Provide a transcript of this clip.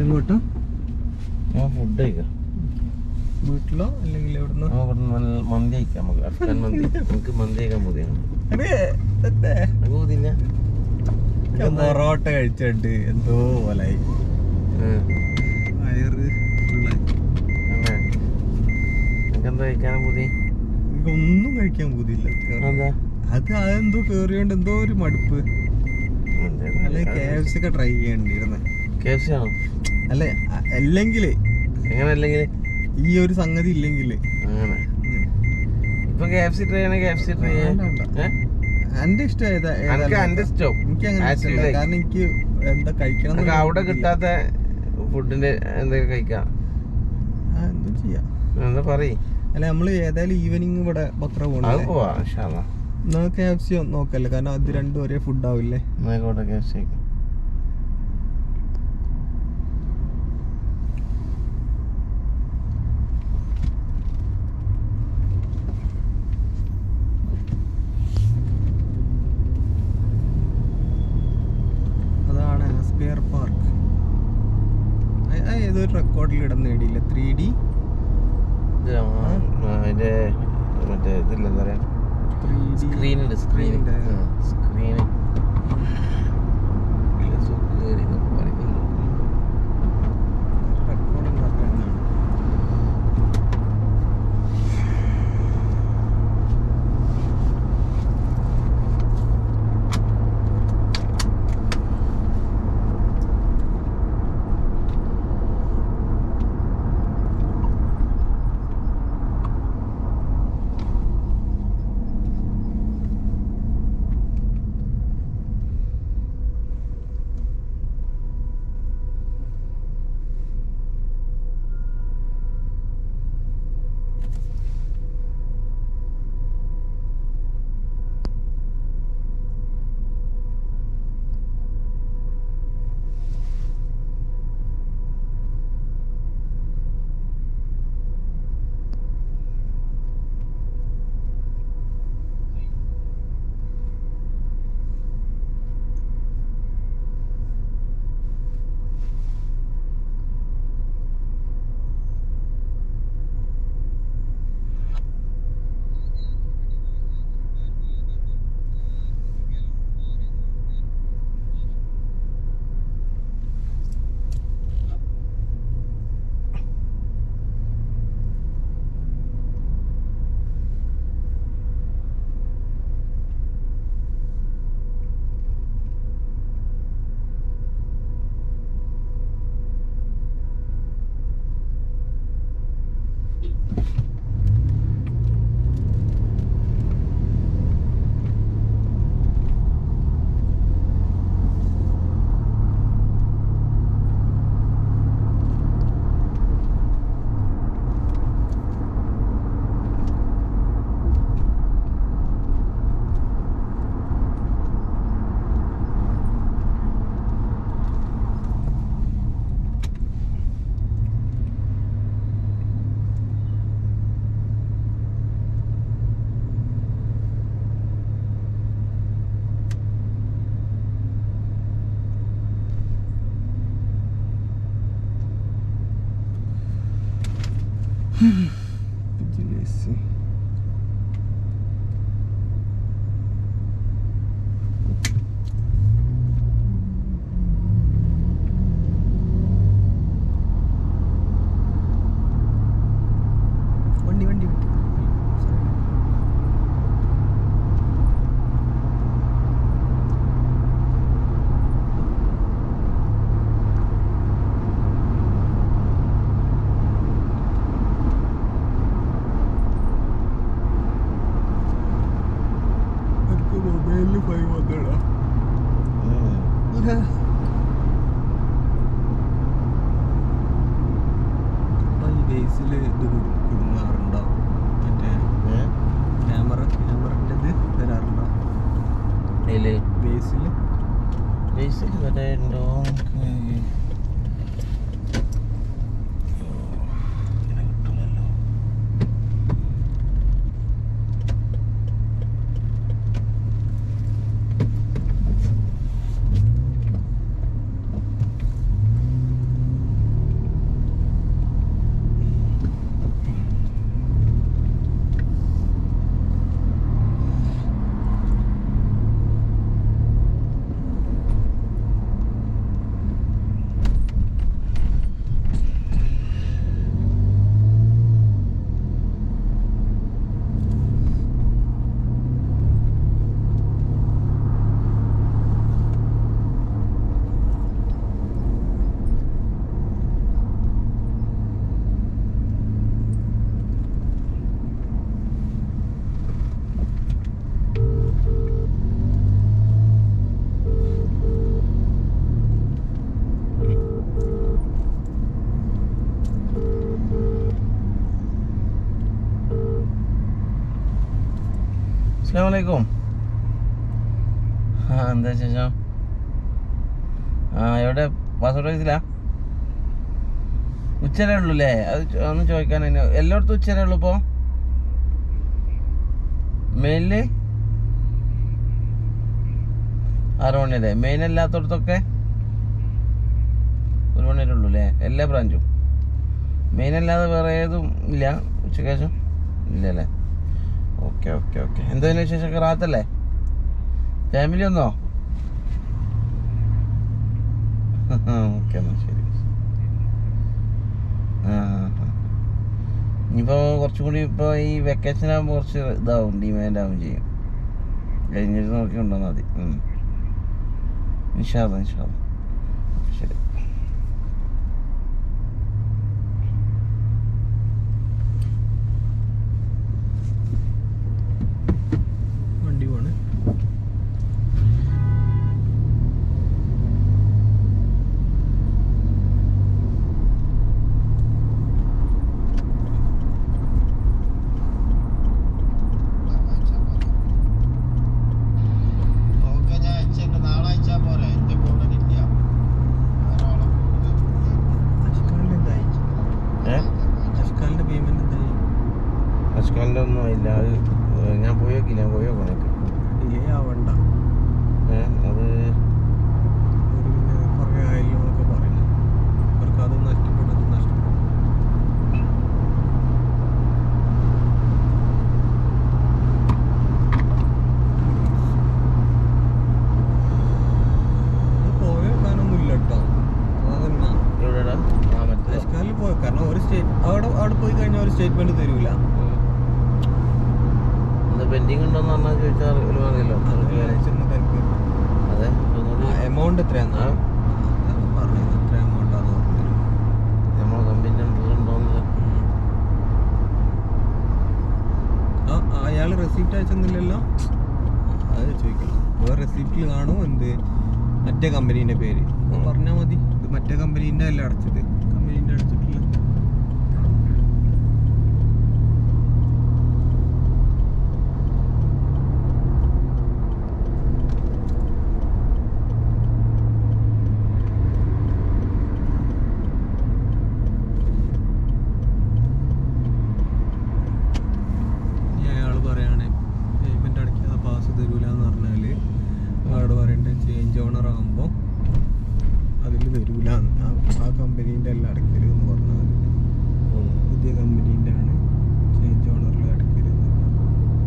എങ്ങോട്ടാ? ഞാൻ ഫുഡ് കഴിക്കാം. വീട്ടിലോ അല്ലെങ്കിൽ എവിടുന്നോ? മന്തി കഴിക്കാം. നമുക്ക് അഫ്ഗാൻ മന്തി. നമുക്ക് മന്തി കഴിക്കാൻ മതിയാണ്. പോതില്ല. പൊറോട്ട കഴിച്ചിട്ട് എന്തോ പോലായി. വയറ് ഫുള്ളായി. എന്താ കഴിക്കാനും പൂതി? എനിക്കൊന്നും കഴിക്കാൻ പൂതിയില്ല. അത് അതെന്തോ കേറിയോണ്ട് എന്തോ ഒരു മടുപ്പ്. അല്ലെ KFC ഒക്കെ ട്രൈ ചെയ്യണ്ടിരുന്നേ. KFC ആണോ? അല്ലെ അല്ലെങ്കിലേ എങ്ങനെ അല്ലെങ്കിൽ ഈ ഒരു സംഗതി ഇല്ലെങ്കില് അങ്ങനെ ഇപ്പൊ KFC ട്രൈ ചെയ്യണേ. KFC ട്രൈ ചെയ്യാൻ എന്റെ ഇഷ്ടം എനിക്ക് അങ്ങനെ ഇഷ്ടമല്ല. കാരണം എനിക്ക് എന്താ കഴിക്കണം അവിടെ കിട്ടാത്ത ഫുഡിന്റെ എന്തൊക്കെ കഴിക്കാം. എന്തും ചെയ്യാം. എന്താ പറയ്. അല്ല നമ്മള് ഏതായാലും ഈവനിങ് ഇവിടെ ബക്ര പോകണം. നമുക്ക് KFC നോക്കല്ലേ, കാരണം അത് രണ്ടും ഒരേ ഫുഡ് ആവില്ലേ. KFC അതാണ് ആസ്പിയർ പാർക്ക്. ഏതൊരു റെക്കോർഡിൽ ഇടം നേടിയില്ല. 3D അതിന്റെ മറ്റേ ഇതില്ല എന്താ പറയാ, സ്ക്രീനുണ്ട്. സ്ക്രീന് ബേസില് ഇത് കുടുങ്ങാറുണ്ടോ? മറ്റേ ക്യാമറൻ്റെ ഇത് വരാറുണ്ടോ ബേസിൽ വരാറുണ്ടോ? അസ്സലാമു അലൈക്കും. എന്താ ശേഷം? എവിടെ പാസ്പോർട്ട് ഓഫീസിലാ? ഉച്ചരേ ഉള്ളൂ അല്ലേ? അത് ഒന്ന് ചോദിക്കാൻ എല്ലായിടത്തും ഉച്ചരേ ഉള്ളൂ ഇപ്പോൾ? മെയിനില് 6 മണി അല്ലേ? മെയിൻ അല്ലാത്തടത്തൊക്കെ 1 മണി വരെ ഉള്ളൂ അല്ലേ? എല്ലാ ബ്രാഞ്ചും മെയിൻ അല്ലാതെ വേറെ ഏതും ഇല്ല ഉച്ചയ്ക്ക് ശേഷം? ഇല്ല അല്ലേ? Okay okay okay. എന്തായാലും വിശേഷമൊക്കെ റാത്തല്ലേ? ഫാമിലി ഒന്നോ? ഓക്കെ എന്നാൽ ശരി. ഇനിയിപ്പോൾ കുറച്ചും കൂടി ഇപ്പോൾ ഈ വെക്കേഷൻ ആകുമ്പോൾ കുറച്ച് ഇതാവും, ഡിമാൻഡ് ആവും ചെയ്യും. കഴിഞ്ഞിട്ട് നോക്കി കൊണ്ടുവന്നാൽ മതി. ഇൻഷാ അല്ലാ ഇൻഷാ അല്ലാ. ശരി. വണ്ടി പോണ്. അഷ്കാലിൻ്റെ ഒന്നും ആയില്ല. അത് ഞാൻ പോയി നോക്കില്ല. ഞാൻ പോയി നോക്കണം. ഡിലേ ആവണ്ട. അത് പിന്നെ കുറേ ആയല്ലോ എന്നൊക്കെ പറയും. അവർക്ക് അത് നഷ്ടപ്പെട്ടത് നഷ്ടപ്പെട്ടു. പോയ വെക്കാനൊന്നും ഇല്ല കേട്ടോ. അതന്നെ എവിടെടാ? മറ്റേ അഷ്കാലിൽ പോയി. കാരണം ഒരു അവിടെ പോയി കഴിഞ്ഞാൽ ഒരു സ്റ്റേറ്റ്മെന്റ് തരൂല. എന്താ പെൻഡിങ് ഉണ്ടോന്ന് പറഞ്ഞാൽ ചോദിച്ചാൽ ഒരു പറയല്ലോ. അതെ എമൗണ്ട് എത്രയാന്ന് പറഞ്ഞത്. എത്ര എമൗണ്ടാന്ന് പറഞ്ഞു. നമ്മളെ കമ്പനി ഉണ്ടോന്നില്ല. അയാൾ റെസിപ്റ്റ് അയച്ചെന്നില്ലല്ലോ. അത് ചോദിക്കണം. വേറെ റെസിപ്റ്റിൽ കാണും എന്ത് മറ്റേ കമ്പനീൻ്റെ പേര് പറഞ്ഞാൽ മതി. ഇത് മറ്റേ കമ്പനീൻ്റെ അല്ല അടച്ചത്.